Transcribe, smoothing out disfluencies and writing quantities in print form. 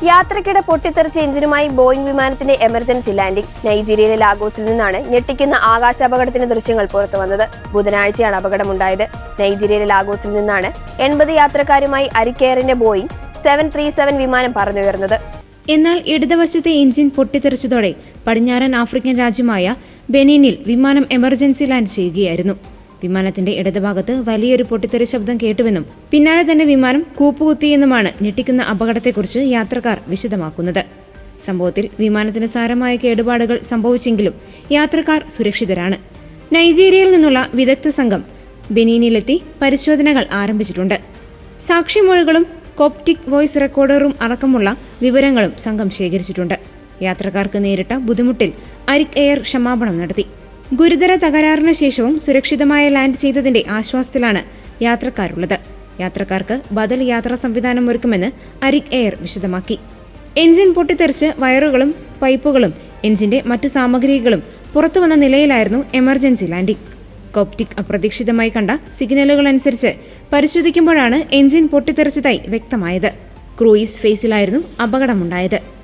യാത്രക്കിടെ പൊട്ടിത്തെറിച്ച എഞ്ചിനുമായി ബോയിംഗ് വിമാനത്തിന്റെ emergency landing. നൈജീരിയയിലെ ലാഗോസിൽ നിന്നാണ് ഞെട്ടിക്കുന്ന ആകാശാപകടത്തിന്റെ ദൃശ്യങ്ങൾ പുറത്തുവന്നത്. ബുധനാഴ്ചയാണ് അപകടമുണ്ടായത്. നൈജീരിയയിലെ ലാഗോസിൽ നിന്നാണ് 80 യാത്രക്കാരുമായി അരിക് എയറിന്റെ ബോയിംഗ് 737 വിമാനം പറന്നുയർന്നത്. എന്നാൽ ഇടതുവശത്തെ എഞ്ചിൻ പൊട്ടിത്തെറിച്ചതോടെ പടിഞ്ഞാറൻ ആഫ്രിക്കൻ രാജ്യമായ ബെനിനിൽ വിമാനം എമർജൻസി ലാൻഡ് ചെയ്യുകയായിരുന്നു. വിമാനത്തിന്റെ ഇടതുഭാഗത്ത് വലിയൊരു പൊട്ടിത്തെറി ശബ്ദം കേട്ടുവെന്നും പിന്നാലെ തന്നെ വിമാനം കൂപ്പുകുത്തിയെന്നുമാണ് ഞെട്ടിക്കുന്ന അപകടത്തെക്കുറിച്ച് യാത്രക്കാർ വിശദമാക്കുന്നത്. സംഭവത്തിൽ വിമാനത്തിന് സാരമായ കേടുപാടുകൾ സംഭവിച്ചെങ്കിലും യാത്രക്കാർ സുരക്ഷിതരാണ്. നൈജീരിയയിൽ നിന്നുള്ള വിദഗ്ധ സംഘം ബെനീനിലെത്തി പരിശോധനകൾ ആരംഭിച്ചിട്ടുണ്ട്. സാക്ഷിമൊഴികളും കോപ്റ്റിക് വോയിസ് റെക്കോർഡറും അടക്കമുള്ള വിവരങ്ങളും സംഘം ശേഖരിച്ചിട്ടുണ്ട്. യാത്രക്കാർക്ക് നേരിട്ട ബുദ്ധിമുട്ടിൽ അരിക് എയർ ക്ഷമാപണം നടത്തി. ഗുരുതര തകരാറിന് ശേഷവും സുരക്ഷിതമായ ലാൻഡ് ചെയ്തതിന്റെ ആശ്വാസത്തിലാണ് യാത്രക്കാരുള്ളത്. യാത്രക്കാർക്ക് ബദൽ യാത്രാ സംവിധാനം ഒരുക്കുമെന്ന് അരിക് എയർ വിശദമാക്കി. എഞ്ചിൻ പൊട്ടിത്തെറിച്ച് വയറുകളും പൈപ്പുകളും എഞ്ചിന്റെ മറ്റു സാമഗ്രികളും പുറത്തുവന്ന നിലയിലായിരുന്നു എമർജൻസി ലാൻഡിംഗ്. കോപ്റ്റിക് അപ്രതീക്ഷിതമായി കണ്ട സിഗ്നലുകൾ അനുസരിച്ച് പരിശോധിക്കുമ്പോഴാണ് എഞ്ചിൻ പൊട്ടിത്തെറിച്ചതായി വ്യക്തമായത്. ക്രൂയിസ് ഫേസിലായിരുന്നു അപകടമുണ്ടായത്.